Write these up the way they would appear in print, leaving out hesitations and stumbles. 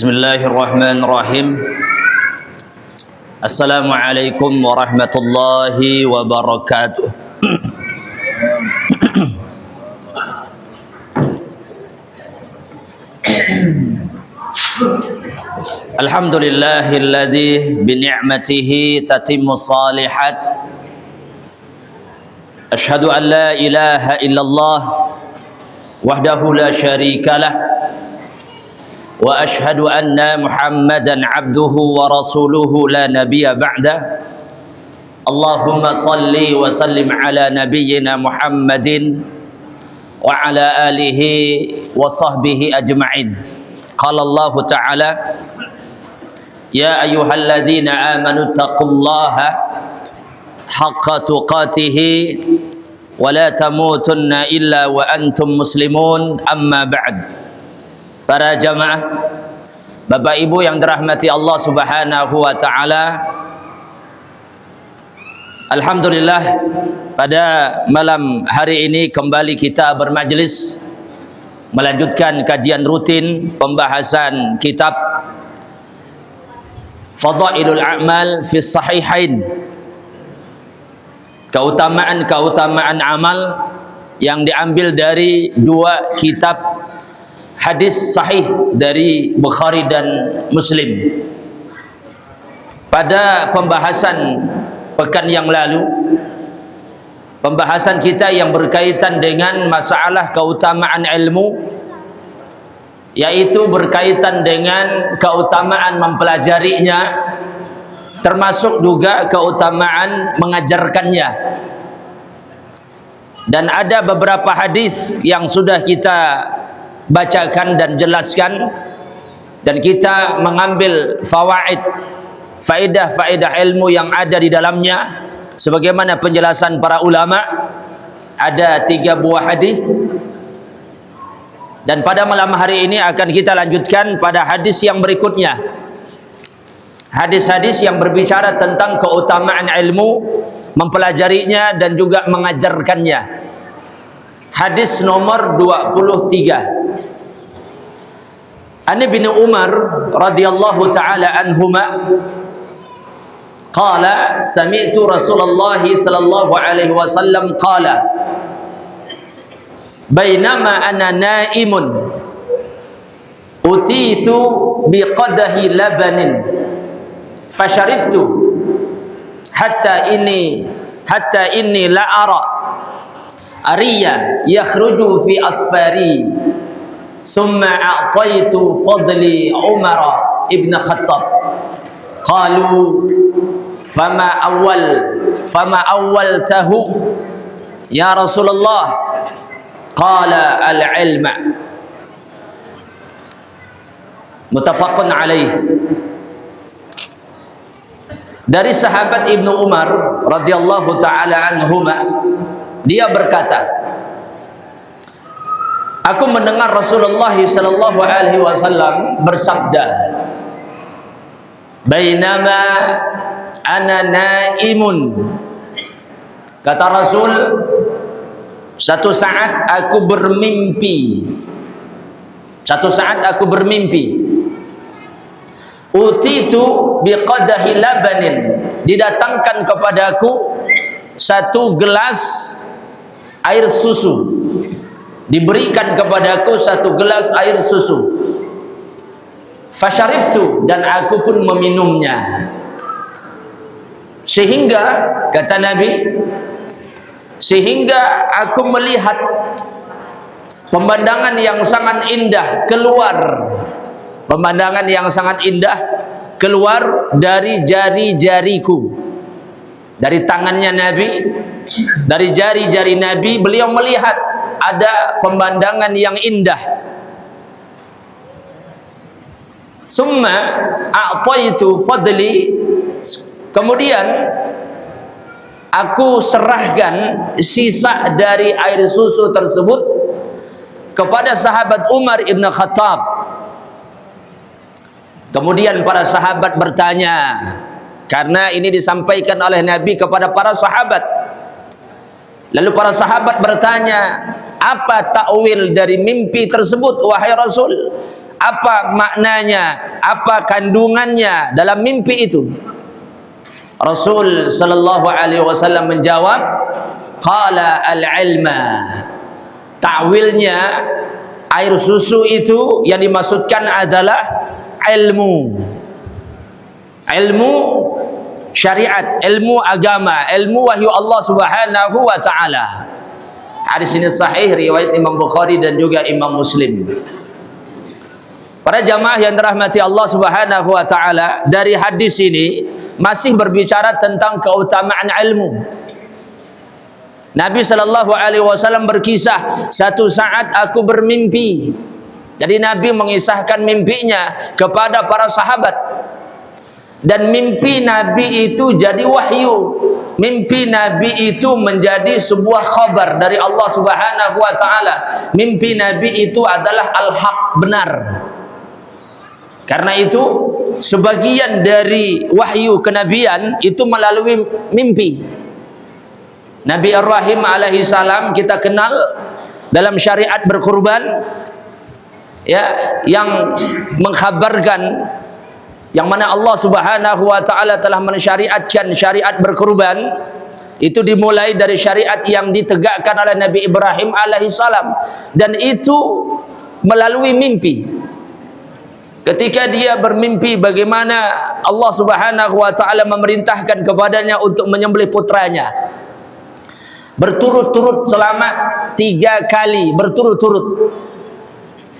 Bismillahirrahmanirrahim. Assalamualaikum warahmatullahi wabarakatuh. Alhamdulillahilladzi bi ni'matihi tatimmu shalihat. Asyhadu an la ilaha illallah wahdahu la syarikalah. Wa ashhadu anna Muhammadan abduhu wa rasuluhu la nabiyya ba'da. Allahumma salli wa sallim ala nabiyyina Muhammadin wa ala alihi wa sahbihi ajma'in. Qala Allah ta'ala, ya ayyuhalladzina amanu taqullaha haqqa tuqatih wa la tamutunna illa wa antum muslimun, amma ba'd. Para jamaah, Bapak Ibu yang dirahmati Allah Subhanahu wa taala, alhamdulillah pada malam hari ini kembali kita bermajlis melanjutkan kajian rutin pembahasan kitab Fadailul A'mal fi Sahihain, keutamaan-keutamaan amal yang diambil dari dua kitab hadis sahih dari Bukhari dan Muslim. Pada pembahasan pekan yang lalu, pembahasan kita yang berkaitan dengan masalah keutamaan ilmu, yaitu berkaitan dengan keutamaan mempelajarinya, termasuk juga keutamaan mengajarkannya. Dan ada beberapa hadis yang sudah kita bacakan dan jelaskan, dan kita mengambil faedah ilmu yang ada di dalamnya sebagaimana penjelasan para ulama. Ada 3 buah hadis, dan pada malam hari ini akan kita lanjutkan pada hadis yang berikutnya, hadis-hadis yang berbicara tentang keutamaan ilmu, mempelajarinya dan juga mengajarkannya. Hadis nomor 23. An Ibnu Umar radhiyallahu taala anhuma qala sami'tu Rasulullah sallallahu alaihi wasallam qala bainama ana naimun utitu biqadahi labanin fasharibtu hatta inni la ara ariya yakhruju fi asfari summa a'taitu fadli Umar ibn Khattab. Qalu fama awwaltahu ya Rasulullah? Qala al-ilma. Muttafaqun alaih. Dari sahabat Ibnu Umar radhiyallahu taala anhuma, dia berkata, aku mendengar Rasulullah sallallahu alaihi wasallam bersabda, bainama ana naimun, kata Rasul, satu saat aku bermimpi, utitu biqadahi labanin, didatangkan kepadaku satu gelas air susu, diberikan kepadaku satu gelas air susu. Fasharibtu, dan aku pun meminumnya. Sehingga, kata Nabi, sehingga aku melihat pemandangan yang sangat indah keluar, pemandangan yang sangat indah keluar dari jari-jariku, dari tangannya Nabi, dari jari-jari Nabi. Beliau melihat ada pemandangan yang indah. Summa a'taitu fadli, kemudian aku serahkan sisa dari air susu tersebut kepada sahabat Umar ibn Khattab. Kemudian para sahabat bertanya, karena ini disampaikan oleh Nabi kepada para sahabat. Lalu para sahabat bertanya, apa takwil dari mimpi tersebut wahai Rasul? apa maknanya, apa kandungannya dalam mimpi itu? Rasul sallallahu alaihi wasallam menjawab, qala al-ilma. Ta'wilnya, air susu itu yang dimaksudkan adalah ilmu. Ilmu syariat, ilmu agama, ilmu wahyu Allah Subhanahu wa taala. Hadis ini sahih riwayat Imam Bukhari dan juga Imam Muslim. Para jamaah yang dirahmati Allah Subhanahu wa taala, dari hadis ini masih berbicara tentang keutamaan ilmu. Nabi sallallahu alaihi wasallam berkisah, satu saat aku bermimpi. Jadi Nabi mengisahkan mimpinya kepada para sahabat. Dan mimpi Nabi itu jadi wahyu. Mimpi Nabi itu menjadi sebuah khabar dari Allah Subhanahu wa taala. Mimpi Nabi itu adalah al-haq, benar. Karena itu sebagian dari wahyu kenabian itu melalui mimpi. Nabi Ibrahim alaihi salam kita kenal dalam syariat berkurban, ya, yang mengkhabarkan, yang mana Allah Subhanahu wa taala telah mensyariatkan syariat berkurban. Itu dimulai dari syariat yang ditegakkan oleh Nabi Ibrahim alaihi salam, dan itu melalui mimpi. Ketika dia bermimpi bagaimana Allah Subhanahu wa taala memerintahkan kepadanya untuk menyembelih putranya berturut-turut selama 3 kali berturut-turut,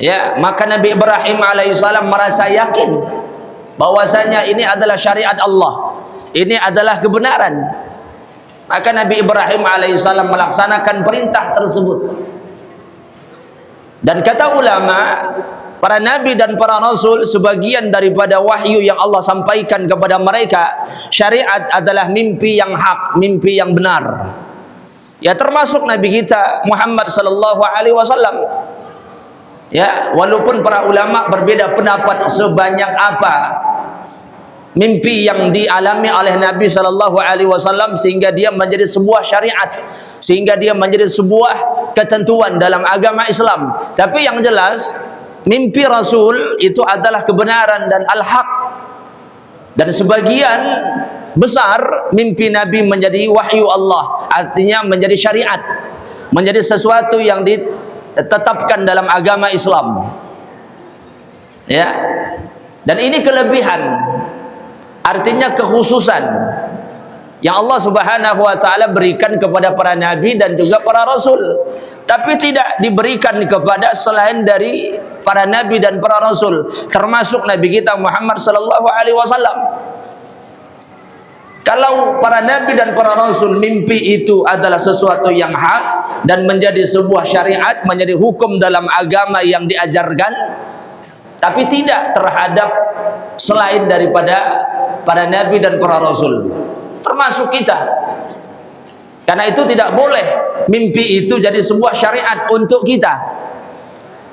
ya, maka Nabi Ibrahim alaihissalam merasa yakin bahwasanya ini adalah syariat Allah, ini adalah kebenaran. Maka Nabi Ibrahim alaihissalam melaksanakan perintah tersebut. Dan kata ulama, para nabi dan para rasul, sebagian daripada wahyu yang Allah sampaikan kepada mereka, syariat adalah mimpi yang hak, mimpi yang benar. Ya, termasuk Nabi kita Muhammad sallallahu alaihi wasallam. Ya, walaupun para ulama berbeda pendapat sebanyak apa mimpi yang dialami oleh Nabi sallallahu alaihi wasallam sehingga dia menjadi sebuah syariat, sehingga dia menjadi sebuah ketentuan dalam agama Islam. Tapi yang jelas mimpi Rasul itu adalah kebenaran dan al-haq. Dan sebagian besar mimpi Nabi menjadi wahyu Allah, artinya menjadi syariat, menjadi sesuatu yang ditetapkan dalam agama Islam. Ya. Dan ini kelebihan, artinya kekhususan yang Allah Subhanahu wa taala berikan kepada para nabi dan juga para rasul, tapi tidak diberikan kepada selain dari para nabi dan para rasul, termasuk nabi kita Muhammad sallallahu alaihi wasallam. Kalau para nabi dan para rasul mimpi itu adalah sesuatu yang hak dan menjadi sebuah syariat, menjadi hukum dalam agama yang diajarkan, tapi tidak terhadap selain daripada para nabi dan para rasul, termasuk kita. Karena itu tidak boleh mimpi itu jadi sebuah syariat untuk kita.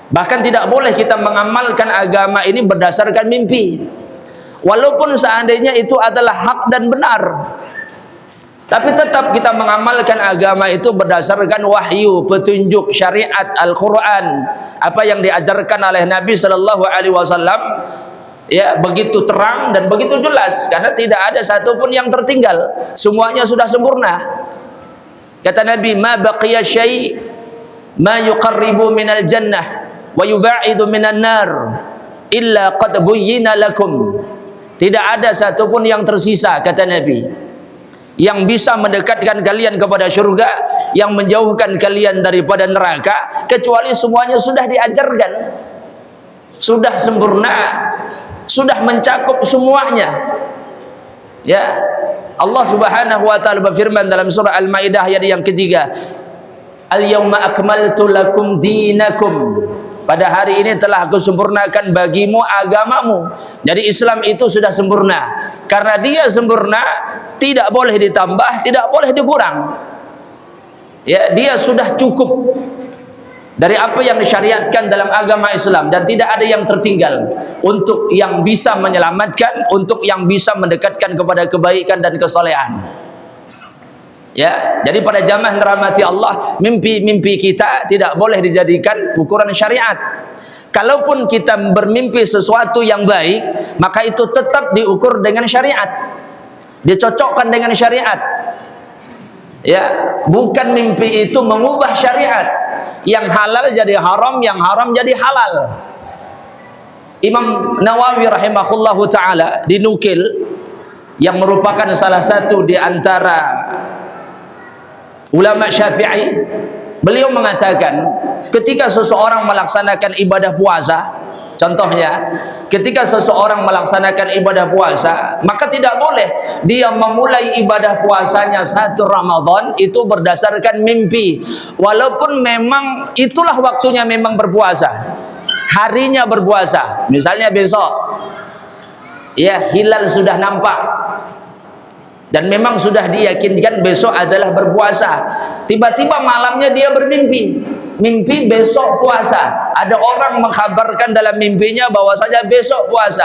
Bahkan tidak boleh kita mengamalkan agama ini berdasarkan mimpi, walaupun seandainya itu adalah hak dan benar. Tapi tetap kita mengamalkan agama itu berdasarkan wahyu, petunjuk, syariat, Al-Quran, apa yang diajarkan oleh Nabi sallallahu alaihi wasallam. Ya, begitu terang dan begitu jelas, karena tidak ada satupun yang tertinggal, semuanya sudah sempurna. Kata Nabi, ma baqiya syai' ma yuqarribu minal jannah wa yuba'idu minan nar illa qad buyyina lakum. Tidak ada satupun yang tersisa, kata Nabi, yang bisa mendekatkan kalian kepada syurga, yang menjauhkan kalian daripada neraka, kecuali semuanya sudah diajarkan, sudah sempurna, sudah mencakup semuanya. Ya, Allah Subhanahu wa taala berfirman dalam surah Al-Maidah ayat yang ketiga, Al-yawma akmaltu lakum dinakum. Pada hari ini telah aku sempurnakan bagimu agamamu. Jadi Islam itu sudah sempurna. Karena dia sempurna, tidak boleh ditambah, tidak boleh dikurang. Ya, dia sudah cukup dari apa yang disyariatkan dalam agama Islam, dan tidak ada yang tertinggal untuk yang bisa menyelamatkan, untuk yang bisa mendekatkan kepada kebaikan dan kesolehan. Ya, jadi pada jamaah yang dirahmati Allah, mimpi-mimpi kita tidak boleh dijadikan ukuran syariat. Kalaupun kita bermimpi sesuatu yang baik, maka itu tetap diukur dengan syariat, dicocokkan dengan syariat. Ya, bukan mimpi itu mengubah syariat, yang halal jadi haram, yang haram jadi halal. Imam Nawawi rahimahullahu taala dinukil, yang merupakan salah satu di antara ulama Syafi'i, beliau mengatakan ketika seseorang melaksanakan ibadah puasa, contohnya ketika seseorang melaksanakan ibadah puasa, maka tidak boleh dia memulai ibadah puasanya 1 Ramadan itu berdasarkan mimpi, walaupun memang itulah waktunya memang berpuasa, harinya berpuasa. Misalnya besok ya hilal sudah nampak dan memang sudah diyakinkan besok adalah berpuasa, tiba-tiba malamnya dia bermimpi, mimpi besok puasa. Ada orang mengkhabarkan dalam mimpinya bahwasanya besok puasa,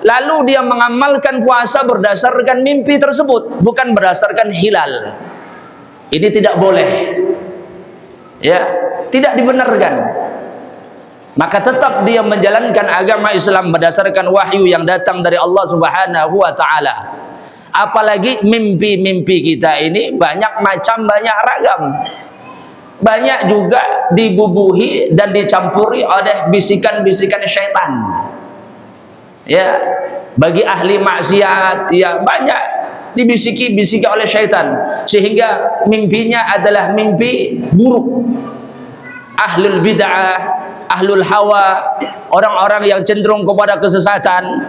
lalu dia mengamalkan puasa berdasarkan mimpi tersebut, bukan berdasarkan hilal. Ini tidak boleh, ya, tidak dibenarkan. Maka tetap dia menjalankan agama Islam berdasarkan wahyu yang datang dari Allah Subhanahu wa taala. Apalagi mimpi-mimpi kita ini banyak macam, banyak ragam, banyak juga dibubuhi dan dicampuri oleh bisikan-bisikan syaitan. Ya, bagi ahli maksiat ya banyak dibisiki-bisiki oleh syaitan, sehingga mimpinya adalah mimpi buruk. Ahlul bid'ah, ahlul hawa, orang-orang yang cenderung kepada kesesatan,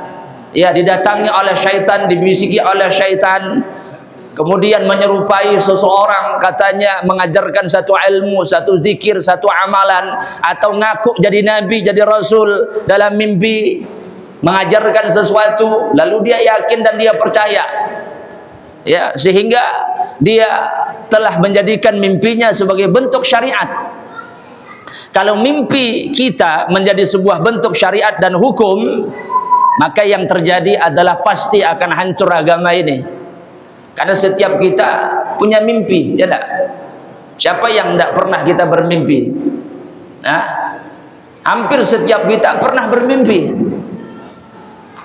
ya, didatangi oleh syaitan, dibisiki oleh syaitan, kemudian menyerupai seseorang, katanya mengajarkan satu ilmu, satu zikir, satu amalan, atau ngaku jadi nabi, jadi rasul dalam mimpi, mengajarkan sesuatu, lalu dia yakin dan dia percaya, ya, sehingga dia telah menjadikan mimpinya sebagai bentuk syariat. Kalau mimpi kita menjadi sebuah bentuk syariat dan hukum, maka yang terjadi adalah pasti akan hancur agama ini. Karena setiap kita punya mimpi, ya tak? Siapa yang tidak pernah kita bermimpi? Nah, hampir setiap kita pernah bermimpi.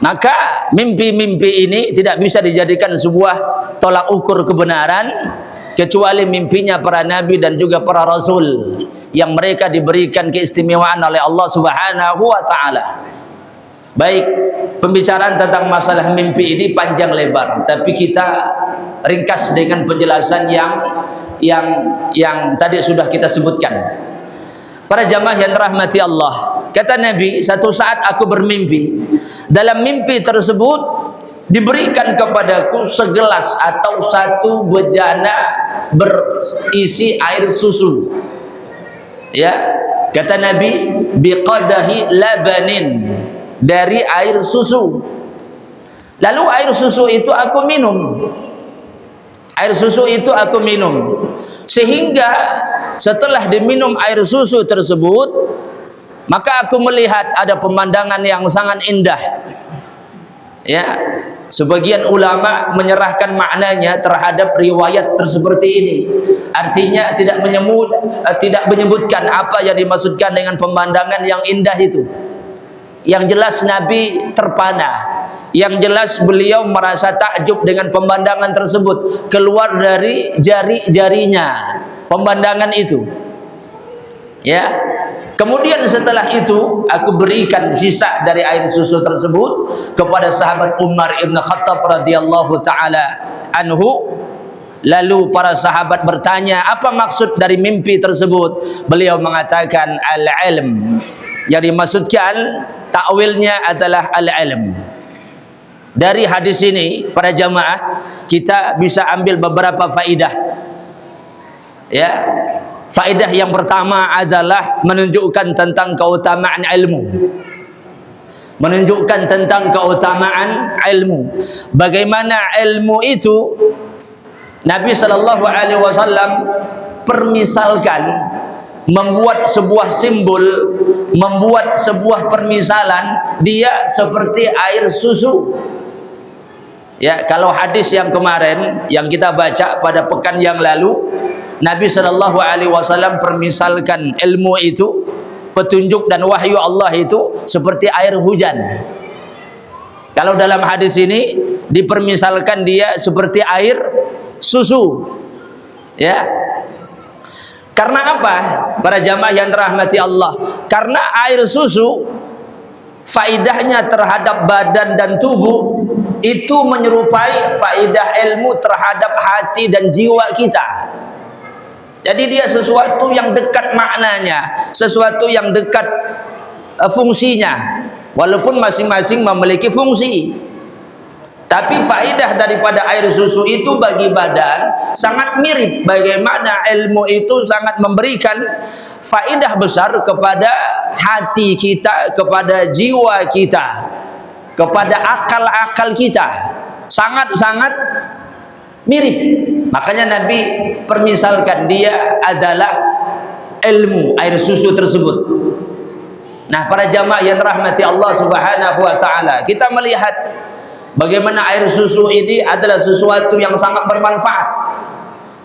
Maka mimpi-mimpi ini tidak bisa dijadikan sebuah tolak ukur kebenaran, kecuali mimpinya para nabi dan juga para rasul, yang mereka diberikan keistimewaan oleh Allah Subhanahu wa taala. Baik, pembicaraan tentang masalah mimpi ini panjang lebar, tapi kita ringkas dengan penjelasan yang tadi sudah kita sebutkan. Para jamaah yang rahmati Allah, kata Nabi, satu saat aku bermimpi, dalam mimpi tersebut diberikan kepadaku segelas atau satu bejana berisi air susu. Ya, kata Nabi, biqadahi labanin, dari air susu. Lalu air susu itu aku minum. Air susu itu aku minum. Sehingga setelah diminum air susu tersebut, maka aku melihat ada pemandangan yang sangat indah. Ya, sebagian ulama menyerahkan maknanya terhadap riwayat seperti ini. Artinya tidak menyebutkan apa yang dimaksudkan dengan pemandangan yang indah itu. Yang jelas Nabi terpana, yang jelas beliau merasa takjub dengan pemandangan tersebut, keluar dari jari-jarinya pemandangan itu. Ya, kemudian setelah itu aku berikan sisa dari air susu tersebut kepada sahabat Umar ibn Khattab radhiyallahu taala anhu. Lalu para sahabat bertanya, apa maksud dari mimpi tersebut? Beliau mengatakan al-ilm. Yang dimaksudkan takwilnya adalah al-ilm. Dari hadis ini para jamaah kita bisa ambil beberapa faidah. Ya, faidah yang pertama adalah menunjukkan tentang keutamaan ilmu. Menunjukkan tentang keutamaan ilmu. Bagaimana ilmu itu Nabi sallallahu alaihi wasallam permisalkan, membuat sebuah simbol, membuat sebuah permisalan, dia seperti air susu. Ya, kalau hadis yang kemarin yang kita baca pada pekan yang lalu, Nabi sallallahu alaihi wasallam permisalkan ilmu itu petunjuk dan wahyu Allah itu seperti air hujan. Kalau dalam hadis ini dipermisalkan dia seperti air susu. Ya. Karena apa? Para jamaah yang dirahmati Allah, karena air susu faidahnya terhadap badan dan tubuh itu menyerupai faidah ilmu terhadap hati dan jiwa kita. Jadi dia sesuatu yang dekat maknanya, sesuatu yang dekat fungsinya, walaupun masing-masing memiliki fungsi. Tapi faidah daripada air susu itu bagi badan sangat mirip bagaimana ilmu itu sangat memberikan faidah besar kepada hati kita, kepada jiwa kita, kepada akal-akal kita. Sangat-sangat mirip. Makanya Nabi permisalkan dia adalah ilmu air susu tersebut. Nah, para jamaah yang rahmati Allah Subhanahu wa taala, kita melihat bagaimana air susu ini adalah sesuatu yang sangat bermanfaat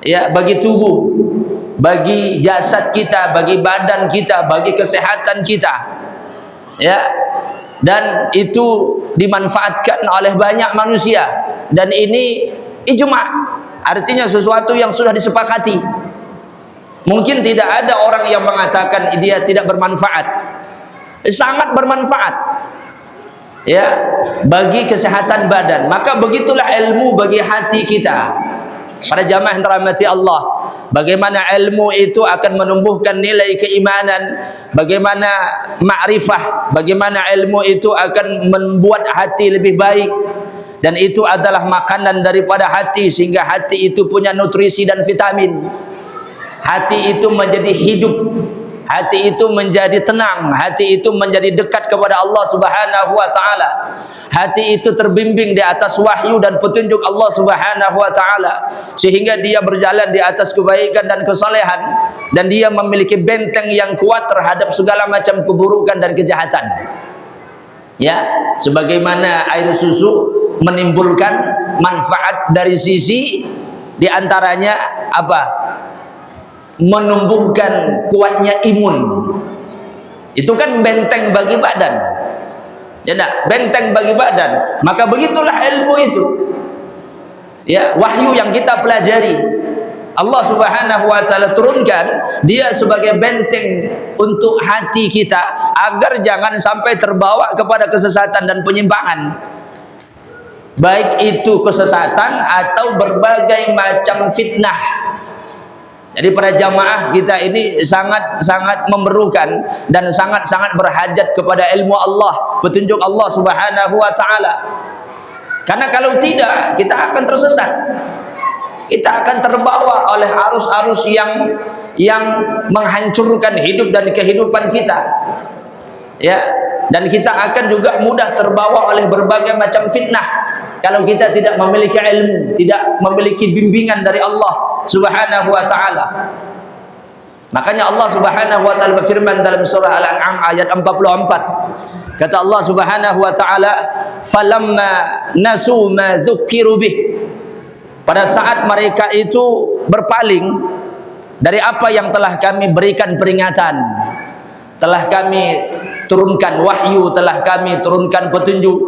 ya bagi tubuh, bagi jasad kita, bagi badan kita, bagi kesehatan kita. Ya. Dan itu dimanfaatkan oleh banyak manusia dan ini ijma', artinya sesuatu yang sudah disepakati. Mungkin tidak ada orang yang mengatakan dia tidak bermanfaat. Sangat bermanfaat ya bagi kesehatan badan. Maka begitulah ilmu bagi hati kita. Para jamaah yang dirahmati Allah, bagaimana ilmu itu akan menumbuhkan nilai keimanan, bagaimana ma'rifah, bagaimana ilmu itu akan membuat hati lebih baik, dan itu adalah makanan daripada hati sehingga hati itu punya nutrisi dan vitamin. Hati itu menjadi hidup, hati itu menjadi tenang, hati itu menjadi dekat kepada Allah Subhanahu wa taala. Hati itu terbimbing di atas wahyu dan petunjuk Allah Subhanahu wa taala sehingga dia berjalan di atas kebaikan dan kesalehan dan dia memiliki benteng yang kuat terhadap segala macam keburukan dan kejahatan. Ya, sebagaimana air susu menimbulkan manfaat dari sisi di antaranya apa? Menumbuhkan kuatnya imun. Itu kan benteng bagi badan. Ya enggak? Benteng bagi badan. Maka begitulah ilmu itu. Ya, wahyu yang kita pelajari Allah Subhanahu wa taala turunkan dia sebagai benteng untuk hati kita agar jangan sampai terbawa kepada kesesatan dan penyimpangan. Baik itu kesesatan atau berbagai macam fitnah. Jadi para jamaah kita ini sangat-sangat memerlukan dan sangat-sangat berhajat kepada ilmu Allah, petunjuk Allah Subhanahu wa taala. Karena kalau tidak, kita akan tersesat. Kita akan terbawa oleh arus-arus yang menghancurkan hidup dan kehidupan kita. Ya, dan kita akan juga mudah terbawa oleh berbagai macam fitnah kalau kita tidak memiliki ilmu, tidak memiliki bimbingan dari Allah Subhanahu wa taala. Makanya Allah Subhanahu wa taala berfirman dalam surah Al-An'am ayat 44. Kata Allah Subhanahu wa taala, "Falamma nasu ma dzukiru bih." Pada saat mereka itu berpaling dari apa yang telah kami berikan peringatan, telah kami turunkan wahyu, telah kami turunkan petunjuk.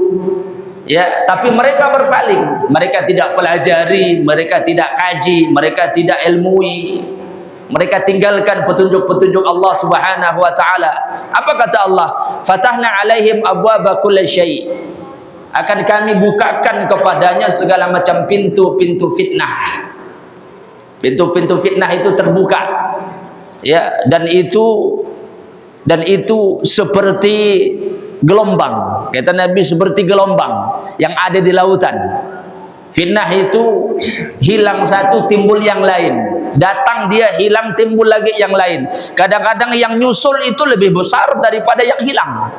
Ya, tapi mereka berpaling, mereka tidak pelajari, mereka tidak kaji, mereka tidak ilmui. Mereka tinggalkan petunjuk-petunjuk Allah Subhanahu wa taala. Apa kata Allah? Fatahna alaihim abwaba kulli syai'. Akan kami bukakan kepadanya segala macam pintu-pintu fitnah. Pintu-pintu fitnah itu terbuka. Ya, dan itu seperti gelombang. Kata Nabi seperti gelombang yang ada di lautan. Fitnah itu hilang satu timbul yang lain. Datang dia hilang timbul lagi yang lain. Kadang-kadang yang nyusul itu lebih besar daripada yang hilang.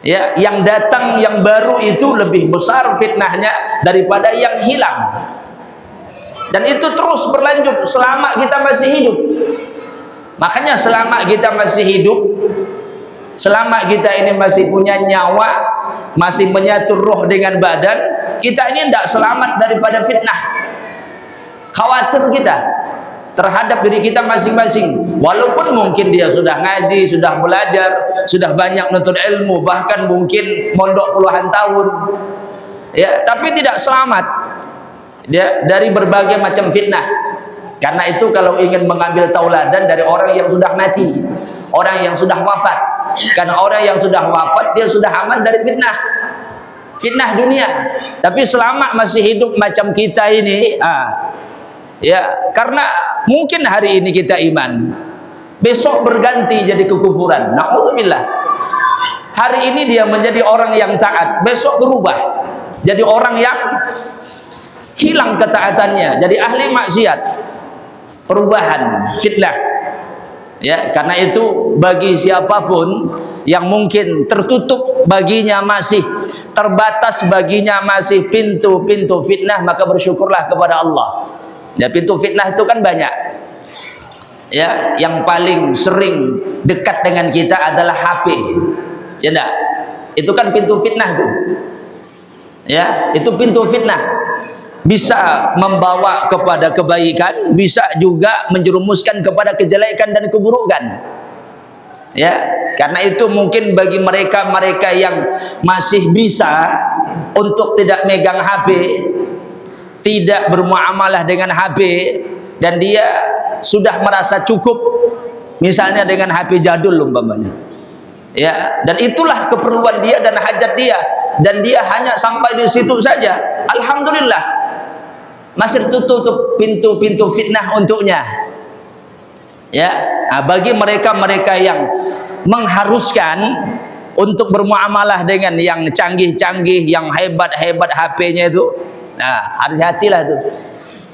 Ya, yang datang yang baru itu lebih besar fitnahnya daripada yang hilang. Dan itu terus berlanjut selama kita masih hidup. Makanya selama kita masih hidup, selama kita ini masih punya nyawa, masih menyatu roh dengan badan, kita ini tidak selamat daripada fitnah. Khawatir kita. terhadap diri kita masing-masing. Walaupun mungkin dia sudah ngaji, sudah belajar, sudah banyak menuntut ilmu, bahkan mungkin mondok puluhan tahun, ya, tapi tidak selamat dia dari berbagai macam fitnah. Karena itu kalau ingin mengambil tauladan dari orang yang sudah mati, orang yang sudah wafat, karena orang yang sudah wafat dia sudah aman dari fitnah dunia. Tapi selama masih hidup macam kita ini, ya, karena mungkin hari ini kita iman, besok berganti jadi kekufuran. Na'udzubillah. Hari ini dia menjadi orang yang taat, besok berubah jadi orang yang hilang ketaatannya, jadi ahli maksiat. Perubahan, fitnah. Ya, karena itu bagi siapapun yang mungkin tertutup baginya masih, terbatas baginya masih pintu-pintu fitnah, maka bersyukurlah kepada Allah. Ya, pintu fitnah itu kan banyak. Ya, yang paling sering dekat dengan kita adalah HP. Ya enggak? Itu kan pintu fitnah tuh. Ya, itu pintu fitnah. Bisa membawa kepada kebaikan, bisa juga menjerumuskan kepada kejelekan dan keburukan. Ya, karena itu mungkin bagi mereka yang masih bisa untuk tidak megang HP, tidak bermuamalah dengan HP, dan dia sudah merasa cukup misalnya dengan HP jadul umpamanya. Ya, dan itulah keperluan dia dan hajat dia, dan dia hanya sampai di situ saja. Alhamdulillah. Masih tertutup pintu-pintu fitnah untuknya. Ya, bagi mereka yang mengharuskan untuk bermuamalah dengan yang canggih-canggih, yang hebat-hebat HP-nya itu, hati-hatilah tuh.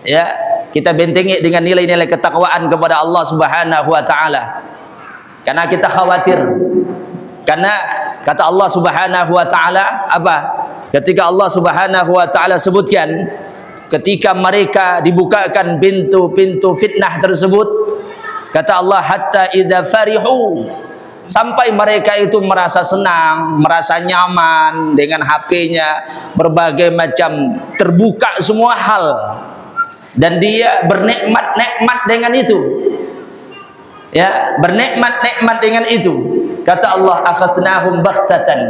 Ya, kita bentengi dengan nilai-nilai ketakwaan kepada Allah Subhanahu wa taala. Karena kita khawatir. Karena kata Allah Subhanahu wa taala apa? Ketika Allah Subhanahu wa taala sebutkan, ketika mereka dibukakan pintu-pintu fitnah tersebut, kata Allah, hatta idza farihu, sampai mereka itu merasa senang, merasa nyaman dengan HP-nya, berbagai macam terbuka semua hal, dan dia bernikmat-nikmat dengan itu. Ya, bernikmat-nikmat dengan itu. Kata Allah, akhadnahum baghtatan,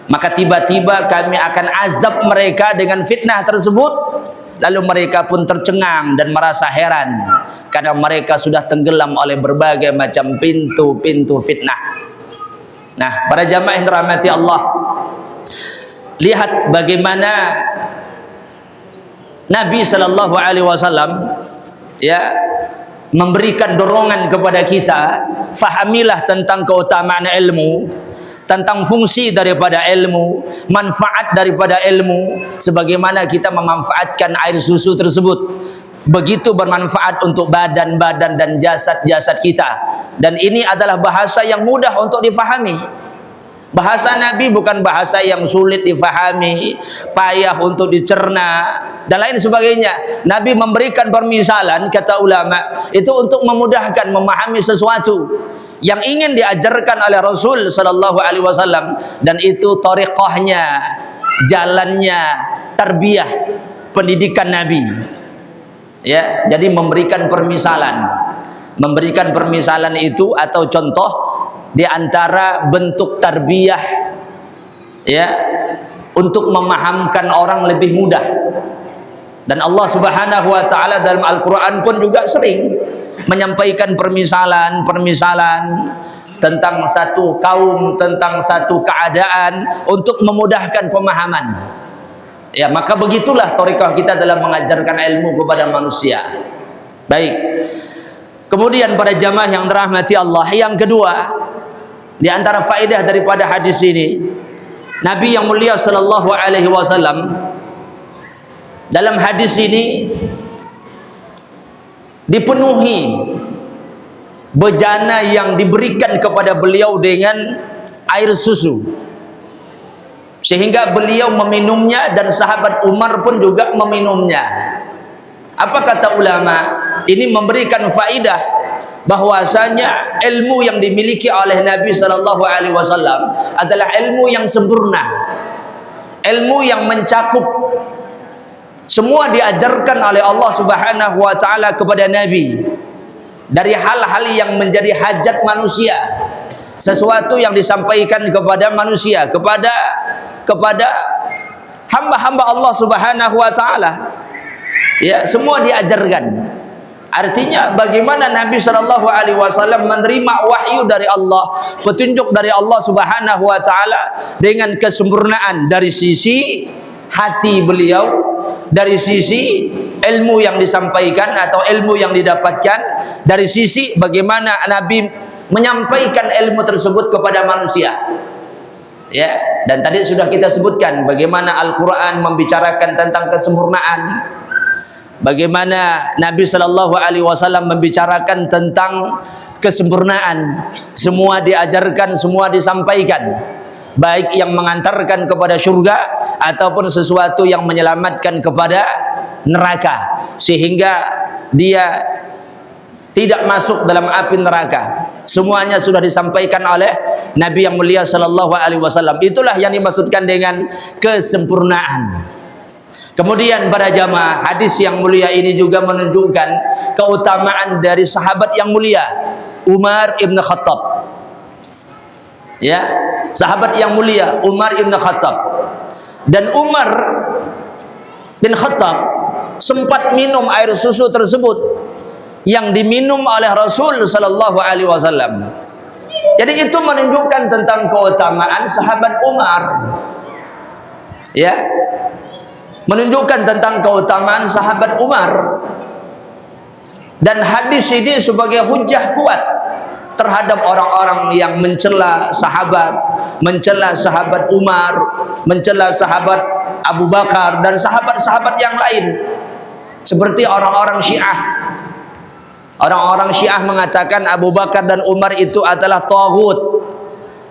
maka tiba-tiba kami akan azab mereka dengan fitnah tersebut. Lalu mereka pun tercengang dan merasa heran karena mereka sudah tenggelam oleh berbagai macam pintu-pintu fitnah. Nah, para jamaah yang dirahmati Allah, lihat bagaimana Nabi sallallahu alaihi wasallam ya memberikan dorongan kepada kita, fahamilah tentang keutamaan ilmu, tentang fungsi daripada ilmu, manfaat daripada ilmu, sebagaimana kita memanfaatkan air susu tersebut begitu bermanfaat untuk badan-badan dan jasad-jasad kita. Dan ini adalah bahasa yang mudah untuk difahami. Bahasa Nabi bukan bahasa yang sulit difahami, payah untuk dicerna dan lain sebagainya. Nabi memberikan permisalan, kata ulama, itu untuk memudahkan memahami sesuatu yang ingin diajarkan oleh Rasul sallallahu alaihi wasallam, dan itu thariqahnya, jalannya tarbiyah, pendidikan Nabi. Ya, jadi memberikan permisalan itu atau contoh di antara bentuk tarbiyah, ya, untuk memahamkan orang lebih mudah. Dan Allah Subhanahu wa taala dalam Al-Qur'an pun juga sering menyampaikan permisalan tentang satu kaum, tentang satu keadaan untuk memudahkan pemahaman. Ya, maka begitulah thariqah kita dalam mengajarkan ilmu kepada manusia. Baik. Kemudian para jamaah yang dirahmati Allah, yang kedua di antara faedah daripada hadis ini, Nabi yang mulia sallallahu alaihi wasallam dalam hadis ini dipenuhi bejana yang diberikan kepada beliau dengan air susu, sehingga beliau meminumnya dan sahabat Umar pun juga meminumnya. Apa kata ulama? Ini memberikan faedah bahwasanya ilmu yang dimiliki oleh Nabi sallallahu alaihi wasallam adalah ilmu yang sempurna, ilmu yang mencakup Semua diajarkan oleh Allah Subhanahu wa taala kepada Nabi. Dari hal-hal yang menjadi hajat manusia. Sesuatu yang disampaikan kepada manusia, kepada hamba-hamba Allah Subhanahu wa taala. Ya, semua diajarkan. Artinya bagaimana Nabi sallallahu alaihi wasallam menerima wahyu dari Allah, petunjuk dari Allah Subhanahu wa taala dengan kesempurnaan dari sisi hati beliau, dari sisi ilmu yang disampaikan atau ilmu yang didapatkan, dari sisi bagaimana Nabi menyampaikan ilmu tersebut kepada manusia. Ya, dan tadi sudah kita sebutkan bagaimana Al-Qur'an membicarakan tentang kesempurnaan. Bagaimana Nabi sallallahu alaihi wasallam membicarakan tentang kesempurnaan. Semua diajarkan, semua disampaikan. Baik yang mengantarkan kepada surga ataupun sesuatu yang menyelamatkan kepada neraka, sehingga dia tidak masuk dalam api neraka. Semuanya sudah disampaikan oleh Nabi yang mulia sallallahu alaihi wasallam. Itulah yang dimaksudkan dengan kesempurnaan. Kemudian para jamaah, hadis yang mulia ini juga menunjukkan keutamaan dari sahabat yang mulia Umar ibn Khattab. Ya, sahabat yang mulia Umar ibn Khattab. Dan Umar bin Khattab sempat minum air susu tersebut yang diminum oleh Rasul sallallahu alaihi wasallam. Jadi itu menunjukkan tentang keutamaan sahabat Umar. Ya, menunjukkan tentang keutamaan sahabat Umar. Dan hadis ini sebagai hujjah kuat terhadap orang-orang yang mencela sahabat Umar, mencela sahabat Abu Bakar dan sahabat-sahabat yang lain. Seperti orang-orang Syiah. Orang-orang Syiah mengatakan Abu Bakar dan Umar itu adalah taghut,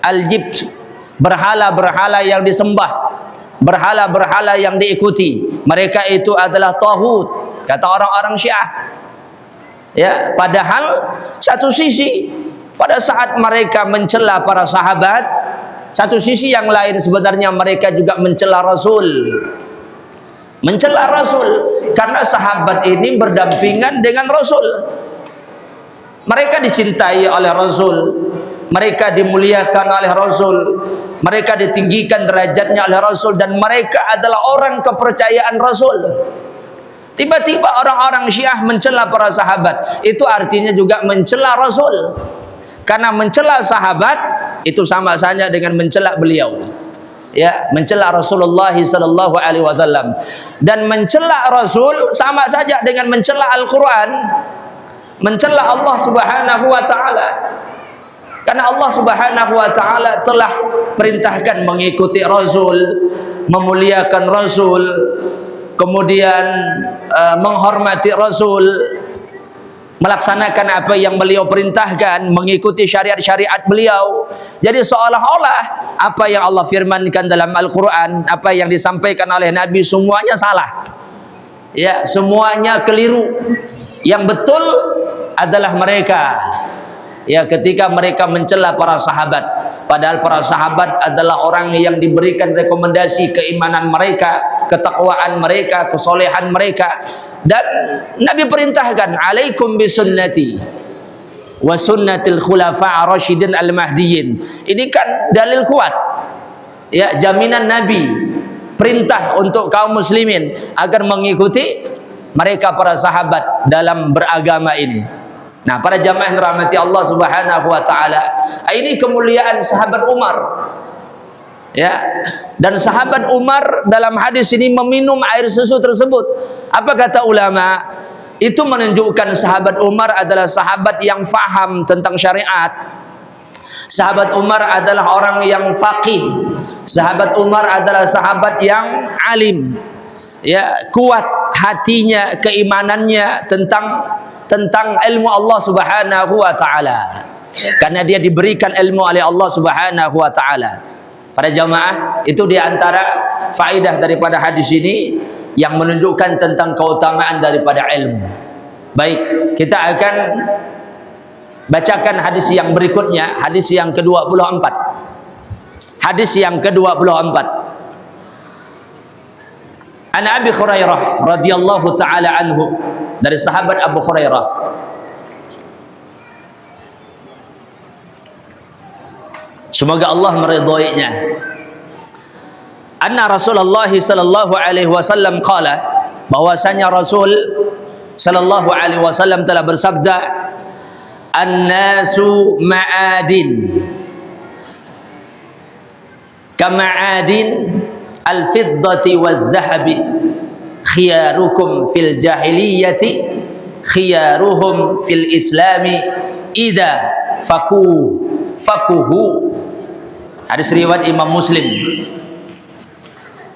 al-jibt, berhala-berhala yang disembah, berhala-berhala yang diikuti. Mereka itu adalah taghut, kata orang-orang Syiah. Ya, padahal satu sisi pada saat mereka mencela para sahabat, satu sisi yang lain sebenarnya mereka juga mencela Rasul. Mencela Rasul karena sahabat ini berdampingan dengan Rasul. Mereka dicintai oleh Rasul, mereka dimuliakan oleh Rasul, mereka ditinggikan derajatnya oleh Rasul, dan mereka adalah orang kepercayaan Rasul. Tiba-tiba orang-orang Syiah mencela para sahabat, itu artinya juga mencela Rasul. Karena mencela sahabat itu sama saja dengan mencela beliau. Ya, mencela Rasulullah sallallahu alaihi wasallam. Dan mencela Rasul sama saja dengan mencela Al-Qur'an, mencela Allah Subhanahu wa taala. Karena Allah Subhanahu wa taala telah perintahkan mengikuti Rasul, memuliakan Rasul, kemudian menghormati Rasul, melaksanakan apa yang beliau perintahkan, mengikuti syariat-syariat beliau. Jadi seolah-olah apa yang Allah firmankan dalam Al-Quran, apa yang disampaikan oleh Nabi, semuanya salah. Ya, semuanya keliru. Yang betul adalah mereka. Ya, ketika mereka mencela para sahabat, padahal para sahabat adalah orang yang diberikan rekomendasi keimanan mereka, ketakwaan mereka, kesolehan mereka. Dan Nabi perintahkan, alaikum bisunnati wa sunnatil khulafa' rasyidin al-mahdiyyin. Ini kan dalil kuat. Ya, jaminan Nabi, perintah untuk kaum muslimin agar mengikuti mereka para sahabat dalam beragama ini. Nah, para jamaah yang dirahmati Allah Subhanahu wa taala, ini kemuliaan sahabat Umar. Ya. Dan sahabat Umar dalam hadis ini meminum air susu tersebut. Apa kata ulama? Itu menunjukkan sahabat Umar adalah sahabat yang faham tentang syariat. Sahabat Umar adalah orang yang faqih. Sahabat Umar adalah sahabat yang alim. Ya, kuat hatinya, keimanannya tentang ilmu Allah Subhanahu wa taala. Karena dia diberikan ilmu oleh Allah Subhanahu wa taala. Para jamaah, itu di antara faedah daripada hadis ini yang menunjukkan tentang keutamaan daripada ilmu. Baik, kita akan bacakan hadis yang berikutnya, hadis yang ke-24. Hadis yang ke-24. An Abi Hurairah radhiyallahu taala anhu, dari sahabat Abu Hurairah, semoga Allah meridhoinya, anna Rasulullah sallallahu alaihi wasallam qala, bahwasanya Rasul sallallahu alaihi wasallam telah bersabda, an-nasu ma'adin kama'adin al-fiddati wal-dhahabi, khiyarukum fil jahiliyati khiyaruhum fil islami idza fakuhu. Hadis riwayat Imam Muslim.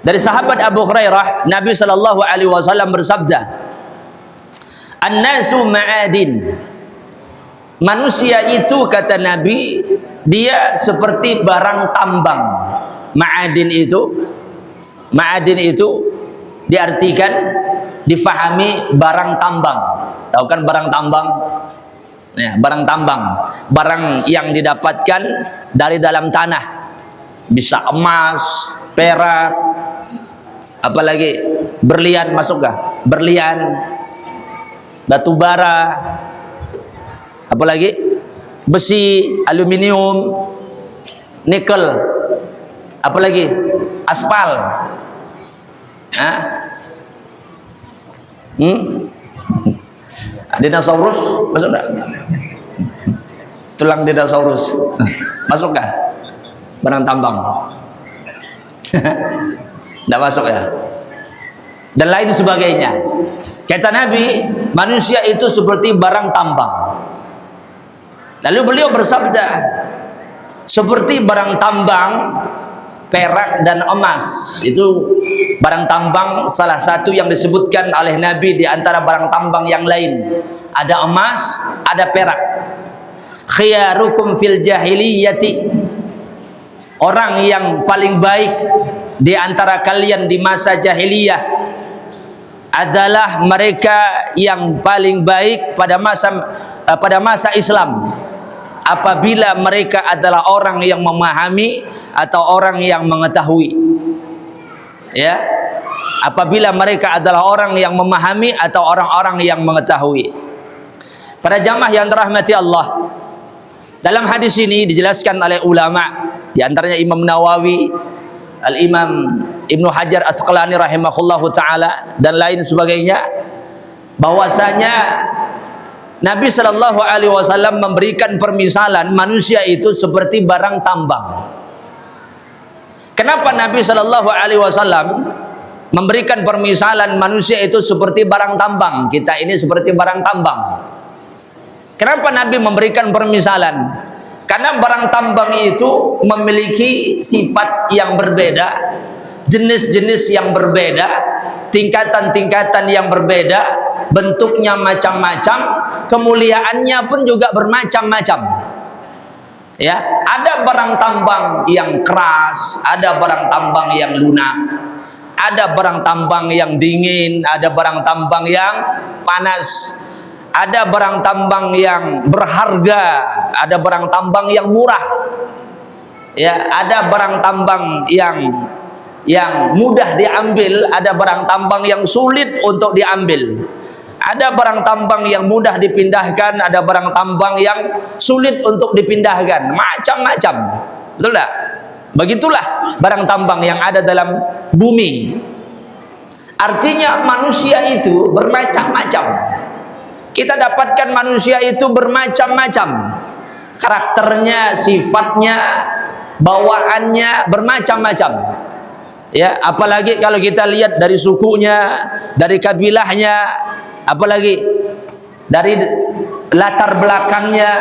Dari sahabat Abu Hurairah, Nabi sallallahu alaihi wasallam bersabda, an-nasu ma'adin, manusia itu, kata Nabi, dia seperti barang tambang. Ma'adin itu diartikan, difahami barang tambang. Tahu kan barang tambang? Ya, barang tambang, barang yang didapatkan dari dalam tanah, bisa emas, perak, apalagi berlian, masuk gak? Berlian, batu bara, apalagi besi, aluminium, nikel, apalagi aspal. Dinosaurus masuk enggak? Tulang dinosaurus masuk kan? Barang tambang. Enggak masuk ya? Dan lain sebagainya. Kata Nabi, manusia itu seperti barang tambang. Lalu beliau bersabda, seperti barang tambang perak dan emas. Itu barang tambang salah satu yang disebutkan oleh Nabi di antara barang tambang yang lain. Ada emas, ada perak. Khiyarukum fil jahiliyati, orang yang paling baik di antara kalian di masa jahiliyah adalah mereka yang paling baik pada masa Islam, apabila mereka adalah orang yang memahami atau orang yang mengetahui. Ya, apabila mereka adalah orang yang memahami atau orang-orang yang mengetahui. Para jamaah yang dirahmati Allah, dalam hadis ini dijelaskan oleh ulama, di antaranya Imam Nawawi, Al-Imam Ibnu Hajar Asqalani rahimahullahu ta'ala, dan lain sebagainya, bahwasanya Nabi sallallahu alaihi wasallam memberikan permisalan manusia itu seperti barang tambang. Kenapa Nabi sallallahu alaihi wasallam memberikan permisalan manusia itu seperti barang tambang? Kita ini seperti barang tambang. Kenapa Nabi memberikan permisalan? Karena barang tambang itu memiliki sifat yang berbeda, jenis-jenis yang berbeda, tingkatan-tingkatan yang berbeda, bentuknya macam-macam, kemuliaannya pun juga bermacam-macam. Ya, ada barang tambang yang keras, ada barang tambang yang lunak, ada barang tambang yang dingin, ada barang tambang yang panas, ada barang tambang yang berharga, ada barang tambang yang murah. Ya, ada barang tambang yang mudah diambil, ada barang tambang yang sulit untuk diambil. Ada barang tambang yang mudah dipindahkan, ada barang tambang yang sulit untuk dipindahkan. Macam-macam. Betul tak? Begitulah barang tambang yang ada dalam bumi. Artinya manusia itu bermacam-macam. Kita dapatkan manusia itu bermacam-macam. Karakternya, sifatnya, bawaannya bermacam-macam. Ya, apalagi kalau kita lihat dari sukunya, dari kabilahnya, apalagi dari latar belakangnya,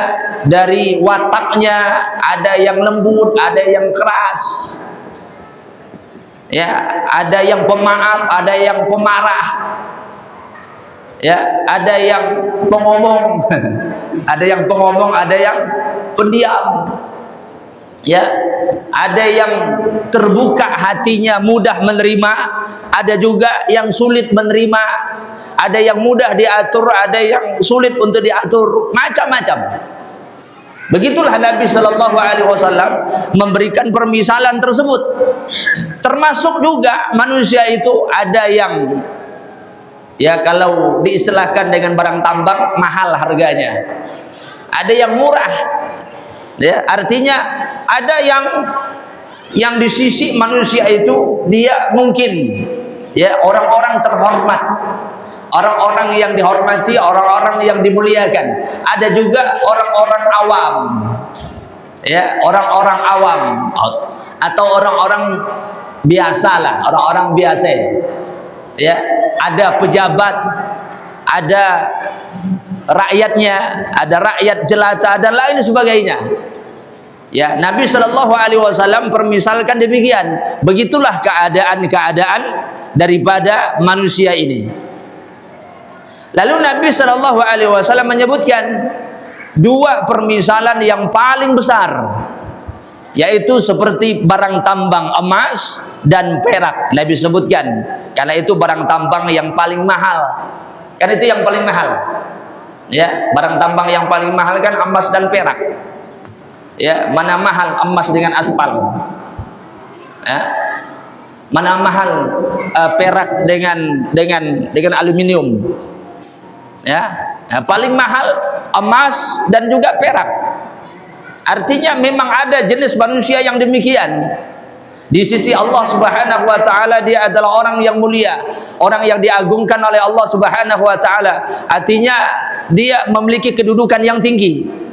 dari wataknya, ada yang lembut, ada yang keras. Ya, ada yang pemaaf, ada yang pemarah. Ya, ada yang pengomong, ada yang pengomong, ada yang pendiam. Ya, ada yang terbuka hatinya, mudah menerima, ada juga yang sulit menerima, ada yang mudah diatur, ada yang sulit untuk diatur, macam-macam. Begitulah Nabi Shallallahu Alaihi Wasallam memberikan permisalan tersebut. Termasuk juga manusia itu ada yang, ya kalau diistilahkan dengan barang tambang, mahal harganya. Ada yang murah, ya artinya ada yang di sisi manusia itu dia mungkin, ya orang-orang terhormat, orang-orang yang dihormati, orang-orang yang dimuliakan. Ada juga orang-orang awam, ya orang-orang awam atau orang-orang biasalah, orang-orang biasa, ya ada pejabat, ada rakyatnya, ada rakyat jelata dan lain sebagainya. Ya, Nabi Shallallahu Alaihi Wasallam permisalkan demikian. Begitulah keadaan-keadaan daripada manusia ini. Lalu Nabi Shallallahu Alaihi Wasallam menyebutkan dua permisalan yang paling besar, yaitu seperti barang tambang emas dan perak. Nabi sebutkan karena itu barang tambang yang paling mahal. Kan itu yang paling mahal. Ya, barang tambang yang paling mahal kan emas dan perak. Ya, mana mahal emas dengan aspal? Ya, mana mahal perak dengan aluminium? Ya, nah, paling mahal emas dan juga perak. Artinya memang ada jenis manusia yang demikian. Di sisi Allah Subhanahu wa taala dia adalah orang yang mulia, orang yang diagungkan oleh Allah Subhanahu wa taala. Artinya dia memiliki kedudukan yang tinggi.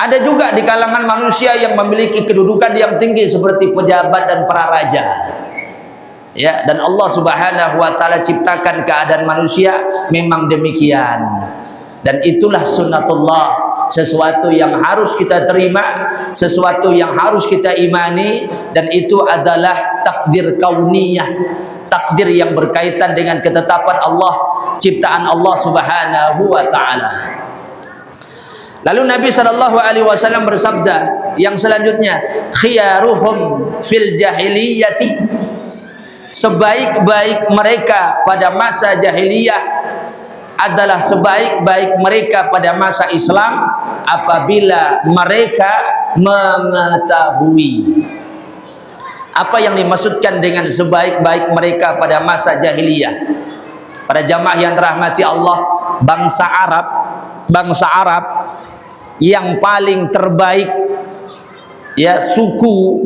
Ada juga di kalangan manusia yang memiliki kedudukan yang tinggi seperti pejabat dan para raja. Ya, dan Allah Subhanahu wa taala ciptakan keadaan manusia memang demikian. Dan itulah sunnatullah, sesuatu yang harus kita terima, sesuatu yang harus kita imani, dan itu adalah takdir kauniyah, takdir yang berkaitan dengan ketetapan Allah, ciptaan Allah Subhanahu wa taala. Lalu Nabi Shallallahu Alaihi Wasallam bersabda yang selanjutnya, khiyaruhum fil jahiliyati, sebaik-baik mereka pada masa jahiliyah adalah sebaik-baik mereka pada masa Islam apabila mereka mengetahui. Apa yang dimaksudkan dengan sebaik-baik mereka pada masa jahiliyah? Para jamaah yang dirahmati Allah, bangsa Arab yang paling terbaik, ya suku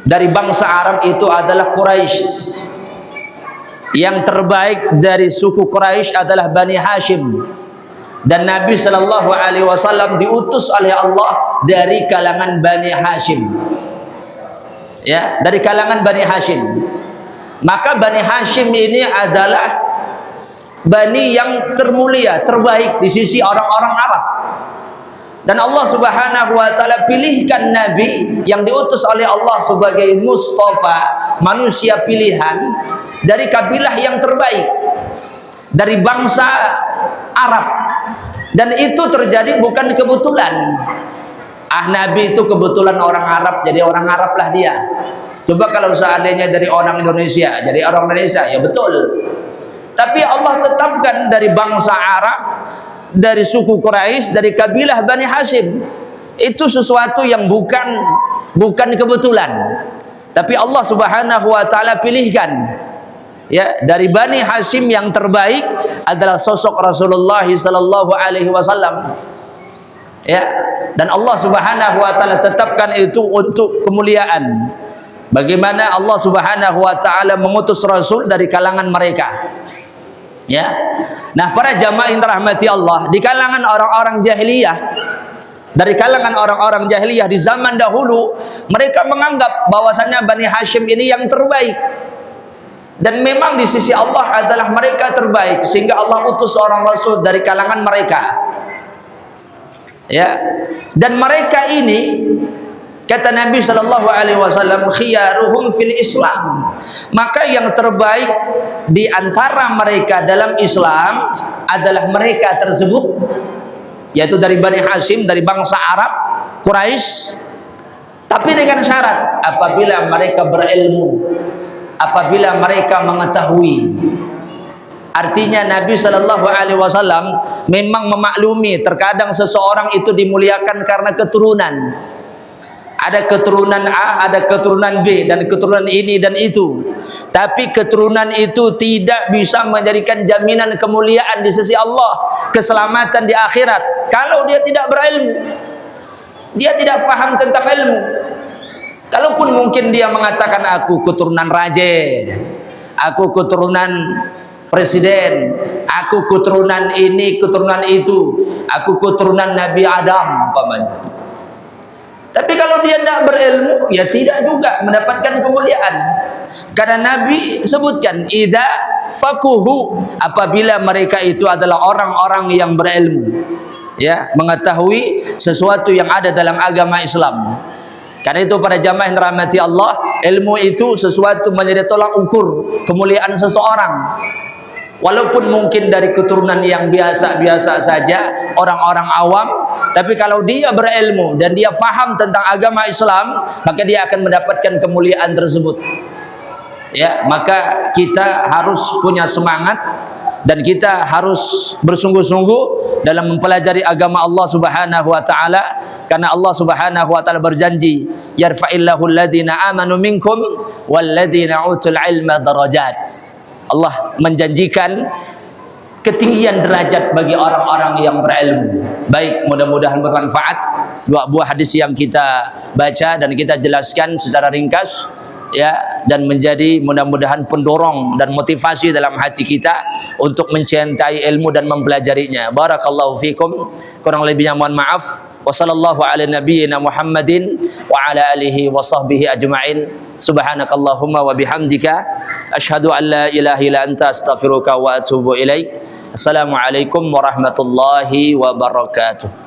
dari bangsa Arab itu adalah Quraisy. Yang terbaik dari suku Quraisy adalah Bani Hashim. Dan Nabi Shallallahu Alaihi Wasallam diutus oleh Allah dari kalangan Bani Hashim. Ya, dari kalangan Bani Hashim. Maka Bani Hashim ini adalah Bani yang termulia, terbaik di sisi orang-orang Arab. Dan Allah Subhanahu wa taala pilihkan Nabi yang diutus oleh Allah sebagai Mustafa, manusia pilihan dari kabilah yang terbaik, dari bangsa Arab. Dan itu terjadi bukan kebetulan. Nabi itu kebetulan orang Arab, jadi orang Arab lah dia. Coba kalau seandainya dari orang Indonesia, jadi orang Indonesia, ya betul. Tapi Allah tetapkan dari bangsa Arab, dari suku Quraisy, dari kabilah Bani Hashim. Itu sesuatu yang bukan kebetulan. Tapi Allah Subhanahu wa taala pilihkan. Ya, dari Bani Hashim yang terbaik adalah sosok Rasulullah sallallahu alaihi wasallam. Ya, dan Allah Subhanahu wa taala tetapkan itu untuk kemuliaan. Bagaimana Allah Subhanahu wa taala mengutus rasul dari kalangan mereka. Ya. Nah, para jamaah yang dirahmati Allah, di kalangan orang-orang jahiliyah, dari kalangan orang-orang jahiliyah di zaman dahulu, mereka menganggap bahwasanya Bani Hashim ini yang terbaik. Dan memang di sisi Allah adalah mereka terbaik, sehingga Allah utus seorang rasul dari kalangan mereka. Ya. Dan mereka ini, kata Nabi Shallallahu Alaihi Wasallam, khiyaruhum fil Islam. Maka yang terbaik di antara mereka dalam Islam adalah mereka tersebut, yaitu dari Bani Hashim, dari bangsa Arab, Quraisy. Tapi dengan syarat apabila mereka berilmu, apabila mereka mengetahui, Artinya Nabi SAW memang memaklumi terkadang seseorang itu dimuliakan karena keturunan. Ada keturunan A, ada keturunan B, dan keturunan ini dan itu. Tapi keturunan itu tidak bisa menjadikan jaminan kemuliaan di sisi Allah, keselamatan di akhirat, kalau dia tidak berilmu, dia tidak faham tentang ilmu. Kalaupun mungkin dia mengatakan aku keturunan raja, aku keturunan presiden, aku keturunan ini, keturunan itu, aku keturunan Nabi Adam umpamanya. Tapi kalau dia tidak berilmu, ya tidak juga mendapatkan kemuliaan. Karena Nabi sebutkan, idza fakuhu, apabila mereka itu adalah orang-orang yang berilmu, ya, mengetahui sesuatu yang ada dalam agama Islam. Karena itu para jamaah yang dirahmati Allah, ilmu itu sesuatu menjadi tolak ukur kemuliaan seseorang. Walaupun mungkin dari keturunan yang biasa-biasa saja, orang-orang awam, tapi kalau dia berilmu dan dia faham tentang agama Islam, maka dia akan mendapatkan kemuliaan tersebut. Ya, maka kita harus punya semangat dan kita harus bersungguh-sungguh dalam mempelajari agama Allah Subhanahu wa taala, karena Allah Subhanahu wa taala berjanji, yarfa'illahu alladhina amanu minkum walladhina utul ilma darajat. Allah menjanjikan ketinggian derajat bagi orang-orang yang berilmu. Baik, mudah-mudahan bermanfaat dua buah hadis yang kita baca dan kita jelaskan secara ringkas, ya, dan menjadi mudah-mudahan pendorong dan motivasi dalam hati kita untuk mencintai ilmu dan mempelajarinya. Barakallahu fikum. Kurang lebihnya mohon maaf. Wassallallahu ala nabiyyina Muhammadin wa ala alihi wa sahbihi ajma'in. Subhanakallahumma wa bihamdika asyhadu an la ilaha illa anta astaghfiruka wa atubu ilaik. Assalamualaikum warahmatullahi wabarakatuh.